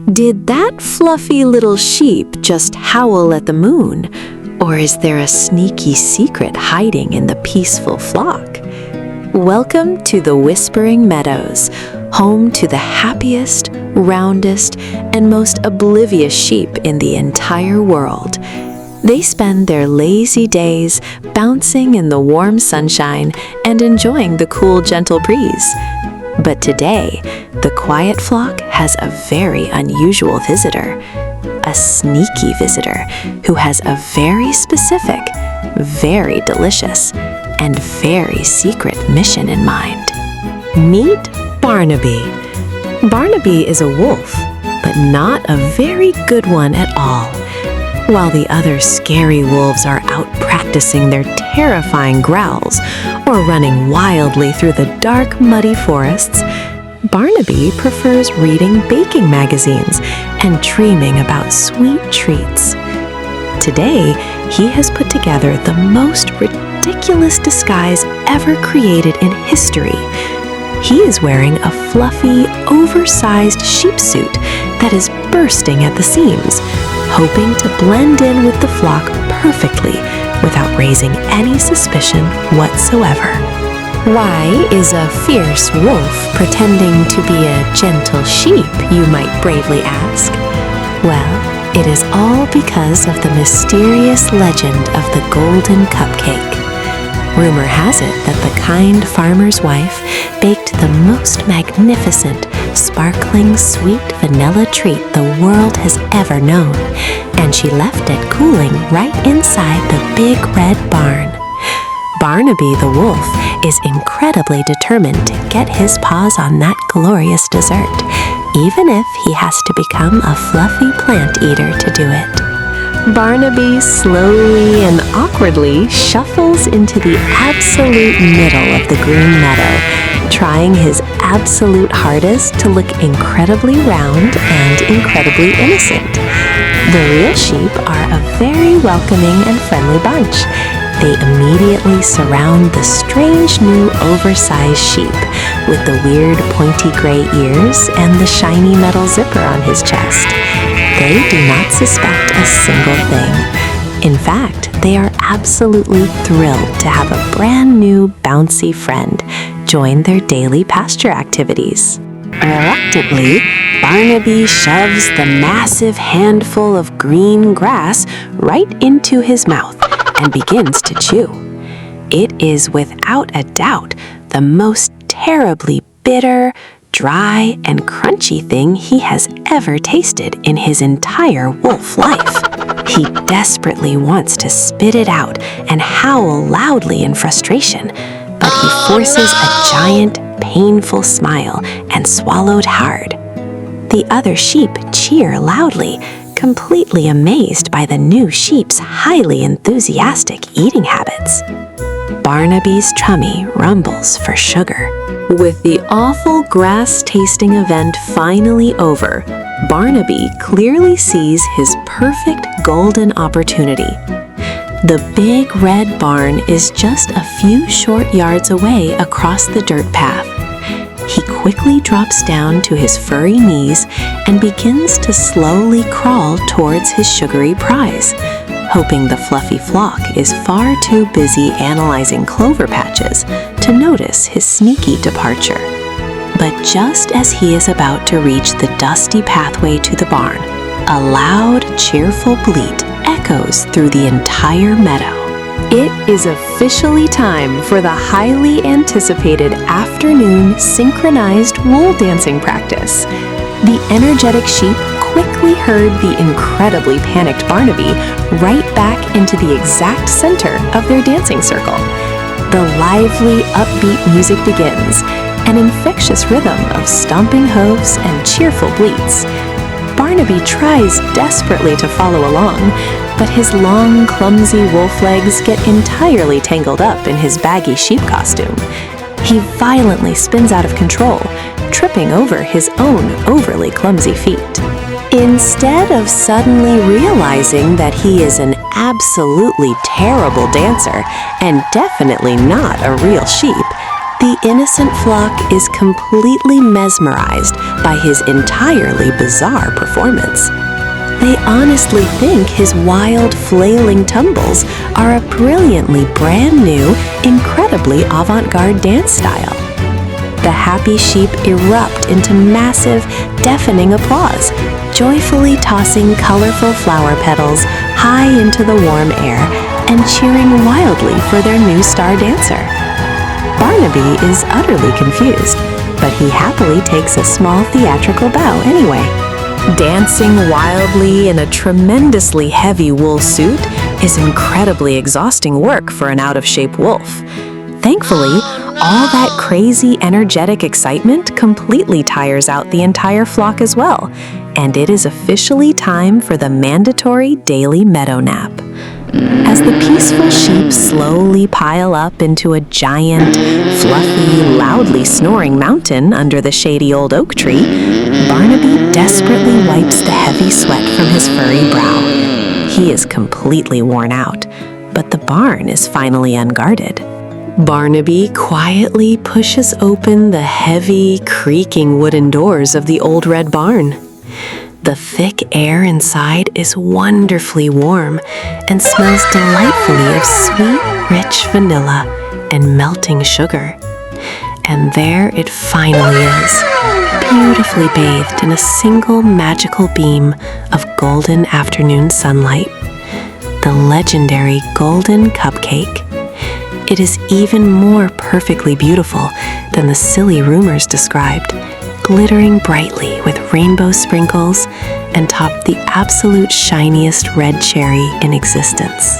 Did that fluffy little sheep just howl at the moon? Or is there a sneaky secret hiding in the peaceful flock? Welcome to the Whispering Meadows, home to the happiest, roundest, and most oblivious sheep in the entire world. They spend their lazy days bouncing in the warm sunshine and enjoying the cool, gentle breeze. But today, the quiet flock has a very unusual visitor, a sneaky visitor who has a very specific, very delicious, and very secret mission in mind. Meet Barnaby. Barnaby is a wolf, but not a very good one at all. While the other scary wolves are out practicing their terrifying growls or running wildly through the dark, muddy forests, Barnaby prefers reading baking magazines and dreaming about sweet treats. Today, he has put together the most ridiculous disguise ever created in history. He is wearing a fluffy, oversized sheep suit that is bursting at the seams, hoping to blend in with the flock perfectly without raising any suspicion whatsoever. Why is a fierce wolf pretending to be a gentle sheep, you might bravely ask? Well, it is all because of the mysterious legend of the golden cupcake. Rumor has it that the kind farmer's wife baked the most magnificent, sparkling, sweet vanilla treat the world has ever known, and she left it cooling right inside the big red barn. Barnaby the wolf is incredibly determined to get his paws on that glorious dessert, even if he has to become a fluffy plant eater to do it. Barnaby slowly and awkwardly shuffles into the absolute middle of the green meadow, trying his absolute hardest to look incredibly round and incredibly innocent. The real sheep are a very welcoming and friendly bunch. They immediately surround the strange new oversized sheep with the weird pointy gray ears and the shiny metal zipper on his chest. They do not suspect a single thing. In fact, they are absolutely thrilled to have a brand new bouncy friend join their daily pasture activities. Reluctantly, Barnaby shoves the massive handful of green grass right into his mouth and begins to chew. It is without a doubt the most terribly bitter, dry, and crunchy thing he has ever tasted in his entire wolf life. He desperately wants to spit it out and howl loudly in frustration, but he forces a giant, painful smile and swallowed hard. The other sheep cheer loudly, completely amazed by the new sheep's highly enthusiastic eating habits. Barnaby's tummy rumbles for sugar. With the awful grass-tasting event finally over, Barnaby clearly sees his perfect golden opportunity. The big red barn is just a few short yards away across the dirt path. He quickly drops down to his furry knees and begins to slowly crawl towards his sugary prize, hoping the fluffy flock is far too busy analyzing clover patches to notice his sneaky departure. But just as he is about to reach the dusty pathway to the barn, a loud, cheerful bleat echoes through the entire meadow. It is officially time for the highly anticipated afternoon synchronized wool dancing practice. The energetic sheep quickly herd the incredibly panicked Barnaby right back into the exact center of their dancing circle. The lively, upbeat music begins, an infectious rhythm of stomping hooves and cheerful bleats. Barnaby tries desperately to follow along, but his long, clumsy wolf legs get entirely tangled up in his baggy sheep costume. He violently spins out of control, tripping over his own overly clumsy feet. Instead of suddenly realizing that he is an absolutely terrible dancer and definitely not a real sheep, the innocent flock is completely mesmerized by his entirely bizarre performance. They honestly think his wild, flailing tumbles are a brilliantly brand new, incredibly avant-garde dance style. The happy sheep erupt into massive, deafening applause, joyfully tossing colorful flower petals high into the warm air and cheering wildly for their new star dancer. Barnaby is utterly confused, but he happily takes a small theatrical bow anyway. Dancing wildly in a tremendously heavy wool suit is incredibly exhausting work for an out-of-shape wolf. Thankfully, all that crazy, energetic excitement completely tires out the entire flock as well, and it is officially time for the mandatory daily meadow nap. As the peaceful sheep slowly pile up into a giant, fluffy, loudly snoring mountain under the shady old oak tree, Barnaby desperately wipes the heavy sweat from his furry brow. He is completely worn out, but the barn is finally unguarded. Barnaby quietly pushes open the heavy, creaking wooden doors of the old red barn. The thick air inside is wonderfully warm and smells delightfully of sweet, rich vanilla and melting sugar. And there it finally is, beautifully bathed in a single magical beam of golden afternoon sunlight. The legendary golden cupcake. It is even more perfectly beautiful than the silly rumors described, glittering brightly with rainbow sprinkles and topped the absolute shiniest red cherry in existence.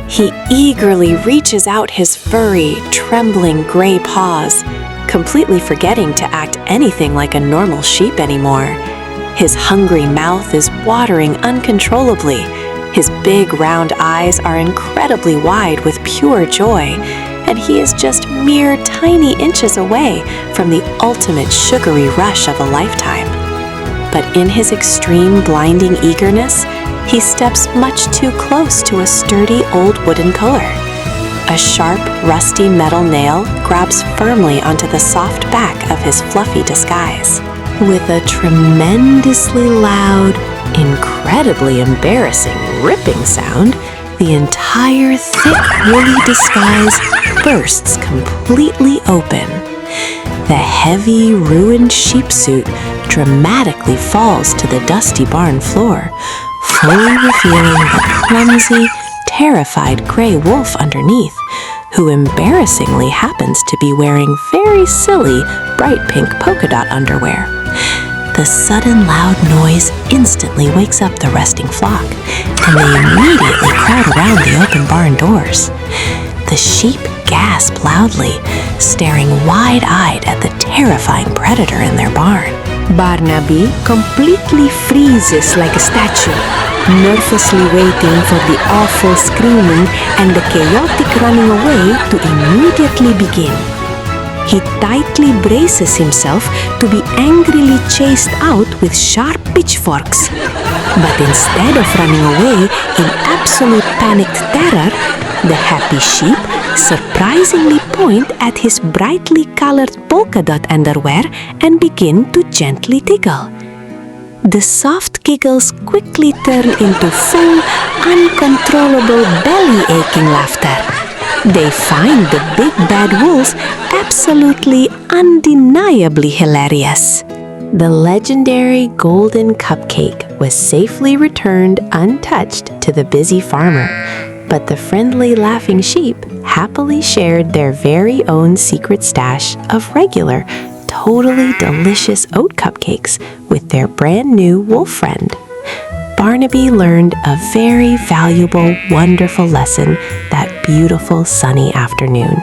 He eagerly reaches out his furry, trembling gray paws, completely forgetting to act anything like a normal sheep anymore. His hungry mouth is watering uncontrollably. His big round eyes are incredibly wide with pure joy, and he is just mere tiny inches away from the ultimate sugary rush of a lifetime. But in his extreme blinding eagerness, he steps much too close to a sturdy old wooden collar. A sharp, rusty metal nail grabs firmly onto the soft back of his fluffy disguise. With a tremendously loud, incredibly embarrassing ripping sound, the entire thick woolly disguise bursts completely open. The heavy, ruined sheep suit dramatically falls to the dusty barn floor, fully revealing the clumsy, terrified gray wolf underneath, who embarrassingly happens to be wearing very silly, bright pink polka dot underwear. The sudden loud noise instantly wakes up the resting flock, and they immediately crowd around the open barn doors. The sheep gasp loudly, staring wide-eyed at the terrifying predator in their barn. Barnaby completely freezes like a statue, nervously waiting for the awful screaming and the chaotic running away to immediately begin. He tightly braces himself to be angrily chased out with sharp pitchforks. But instead of running away in absolute panicked terror, the happy sheep surprisingly point at his brightly colored polka dot underwear and begin to gently tickle. The soft giggles quickly turn into full, uncontrollable belly-aching laughter. They find the big bad wolves absolutely undeniably hilarious. The legendary golden cupcake was safely returned untouched to the busy farmer, but the friendly laughing sheep happily shared their very own secret stash of regular, totally delicious oat cupcakes with their brand new wolf friend. Barnaby learned a very valuable, wonderful lesson that beautiful sunny afternoon.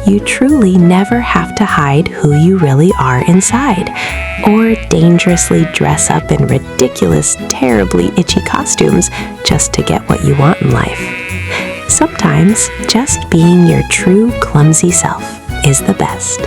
You truly never have to hide who you really are inside, or dangerously dress up in ridiculous, terribly itchy costumes just to get what you want in life. Sometimes just being your true clumsy self is the best.